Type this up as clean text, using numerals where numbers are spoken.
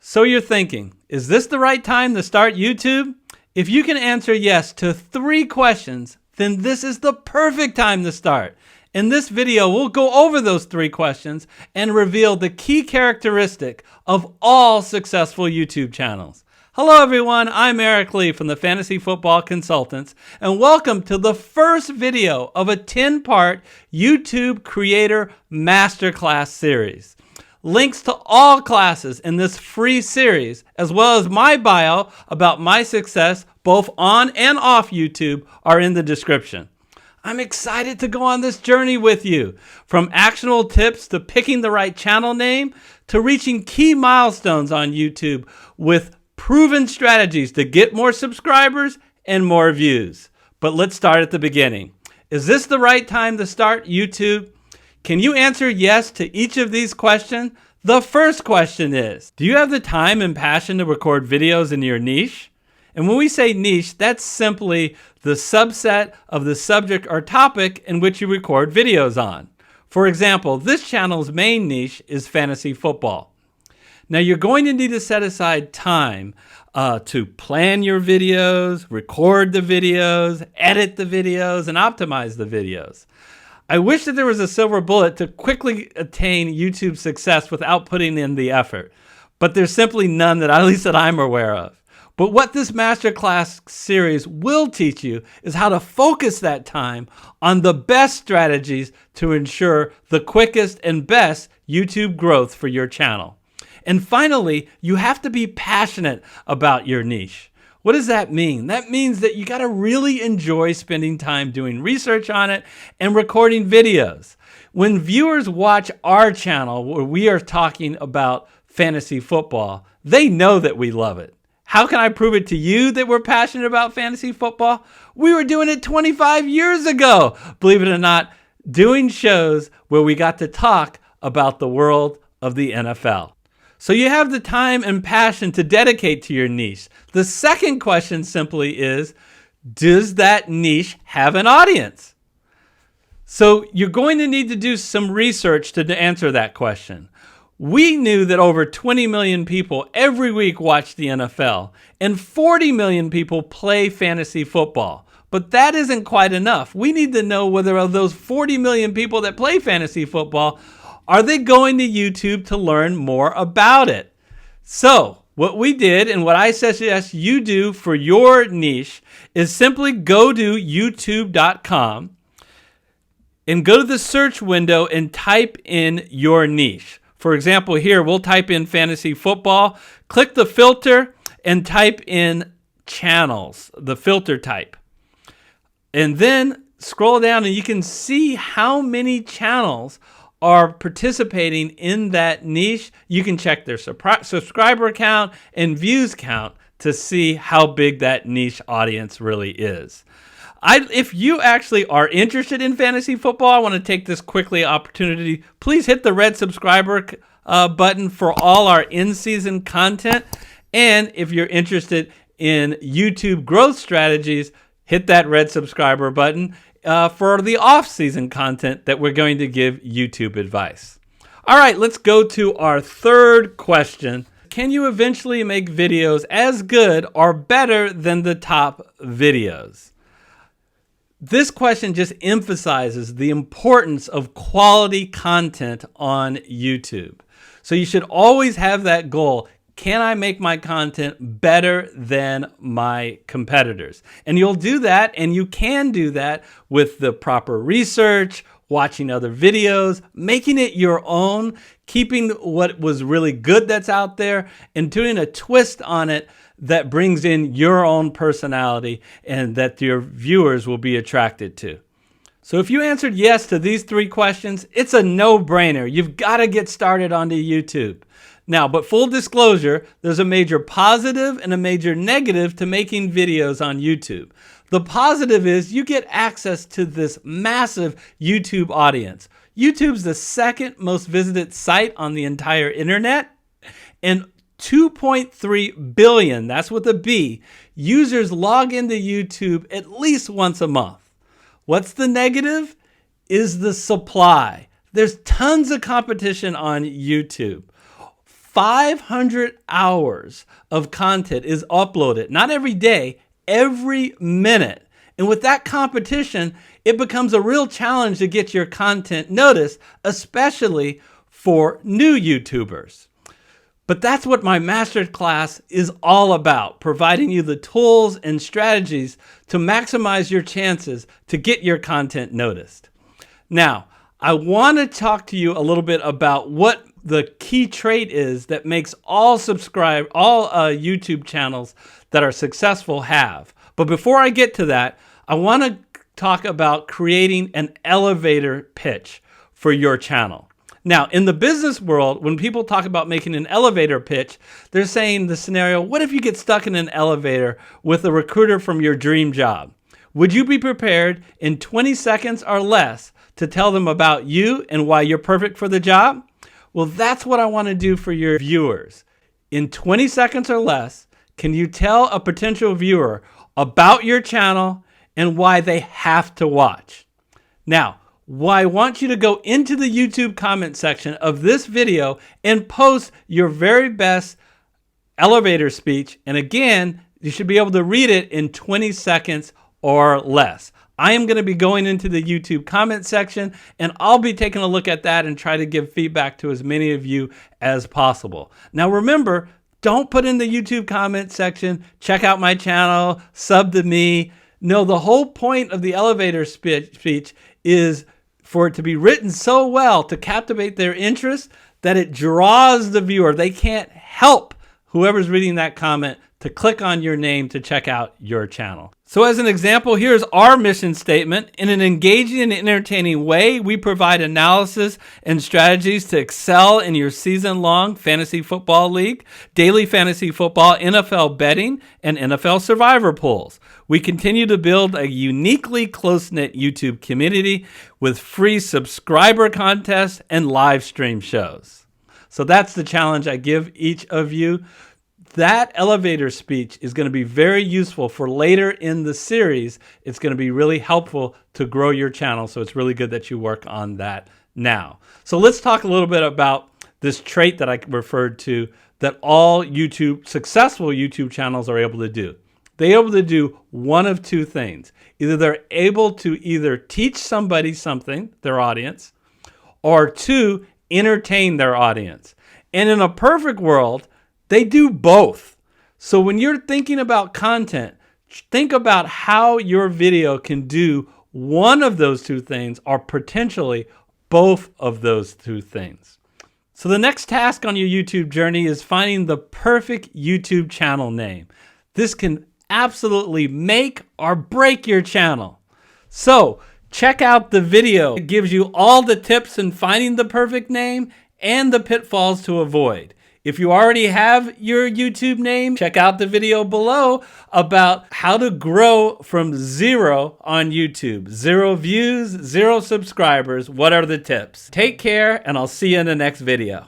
So you're thinking, is this the right time to start YouTube? If you can answer yes to 3 questions, then this is the perfect time to start. In this video, we'll go over those 3 questions and reveal the key characteristic of all successful YouTube channels. Hello everyone, I'm Eric Lee from the Fantasy Football Consultants, and welcome to the first video of a 10-part YouTube Creator Masterclass series. Links to all classes in this free series, as well as my bio about my success both on and off YouTube, are in the description. I'm excited to go on this journey with you, from actionable tips to picking the right channel name to reaching key milestones on YouTube with proven strategies to get more subscribers and more views. But let's start at the beginning. Is this the right time to start YouTube? Can you answer yes to each of these questions? The first question is, do you have the time and passion to record videos in your niche? And when we say niche, that's simply the subset of the subject or topic in which you record videos on. For example, this channel's main niche is fantasy football. Now you're going to need to set aside time to plan your videos, record the videos, edit the videos, and optimize the videos. I wish that there was a silver bullet to quickly attain YouTube success without putting in the effort, but there's simply none that at least that I'm aware of. But what this masterclass series will teach you is how to focus that time on the best strategies to ensure the quickest and best YouTube growth for your channel. And finally, you have to be passionate about your niche. What does that mean? That means that you got to really enjoy spending time doing research on it and recording videos. When viewers watch our channel where we are talking about fantasy football, they know that we love it. How can I prove it to you that we're passionate about fantasy football? We were doing it 25 years ago, believe it or not, doing shows where we got to talk about the world of the NFL. So you have the time and passion to dedicate to your niche. The second question simply is, does that niche have an audience? So you're going to need to do some research to answer that question. We knew that over 20 million people every week watch the NFL, and 40 million people play fantasy football. But that isn't quite enough. We need to know whether of those 40 million people that play fantasy football, are they going to YouTube to learn more about it? So what we did, and what I suggest you do for your niche, is simply go to youtube.com and go to the search window and type in your niche. For example, here we'll type in fantasy football, click the filter and type in channels, the filter type. And then scroll down and you can see how many channels are participating in that niche. You can check their subscriber count and views count to see how big that niche audience really is. If you actually are interested in fantasy football, I want to take this quickly opportunity. Please hit the red subscriber button for all our in-season content. And if you're interested in YouTube growth strategies, hit that red subscriber button for the off-season content that we're going to give YouTube advice. All right, let's go to our third question. Can you eventually make videos as good or better than the top videos? This question just emphasizes the importance of quality content on YouTube. So you should always have that goal. Can I make my content better than my competitors? And you'll do that, and you can do that with the proper research, watching other videos, making it your own, keeping what was really good that's out there, and doing a twist on it that brings in your own personality and that your viewers will be attracted to. So if you answered yes to these 3 questions, it's a no-brainer. You've got to get started onto YouTube. Now, but full disclosure, there's a major positive and a major negative to making videos on YouTube. The positive is you get access to this massive YouTube audience. YouTube's the second most visited site on the entire internet, and 2.3 billion, that's with a B, users log into YouTube at least once a month. What's the negative? Is the supply. There's tons of competition on YouTube. 500 hours of content is uploaded, not every day, every minute. And with that competition, it becomes a real challenge to get your content noticed, especially for new YouTubers. But that's what my masterclass is all about, providing you the tools and strategies to maximize your chances to get your content noticed. Now, I want to talk to you a little bit about what the key trait is that makes all YouTube channels that are successful have. But before I get to that, I want to talk about creating an elevator pitch for your channel. Now, in the business world, when people talk about making an elevator pitch, they're saying the scenario, what if you get stuck in an elevator with a recruiter from your dream job? Would you be prepared in 20 seconds or less to tell them about you and why you're perfect for the job? Well, that's what I want to do for your viewers. In 20 seconds or less, can you tell a potential viewer about your channel and why they have to watch? Now, I want you to go into the YouTube comment section of this video and post your very best elevator speech. And again, you should be able to read it in 20 seconds or less. I am going to be going into the YouTube comment section and I'll be taking a look at that and try to give feedback to as many of you as possible. Now remember, don't put in the YouTube comment section, check out my channel, sub to me. No, the whole point of the elevator speech is for it to be written so well to captivate their interest that it draws the viewer. They can't help whoever's reading that comment to click on your name to check out your channel. So as an example, here's our mission statement. In an engaging and entertaining way, we provide analysis and strategies to excel in your season-long fantasy football league, daily fantasy football, NFL betting, and NFL survivor pools. We continue to build a uniquely close-knit YouTube community with free subscriber contests and live stream shows. So that's the challenge I give each of you. That elevator speech is going to be very useful for later in the series. It's going to be really helpful to grow your channel, so it's really good that you work on that now. So let's talk a little bit about this trait that I referred to that all successful YouTube channels are able to do. They're able to do one of two things. Either they're able to teach somebody something, their audience, or two, entertain their audience. And in a perfect world, they do both. So when you're thinking about content, think about how your video can do one of those two things or potentially both of those two things. So the next task on your YouTube journey is finding the perfect YouTube channel name. This can absolutely make or break your channel. So check out the video. It gives you all the tips in finding the perfect name and the pitfalls to avoid. If you already have your YouTube name, check out the video below about how to grow from 0 on YouTube. 0 views, 0 subscribers. What are the tips? Take care, and I'll see you in the next video.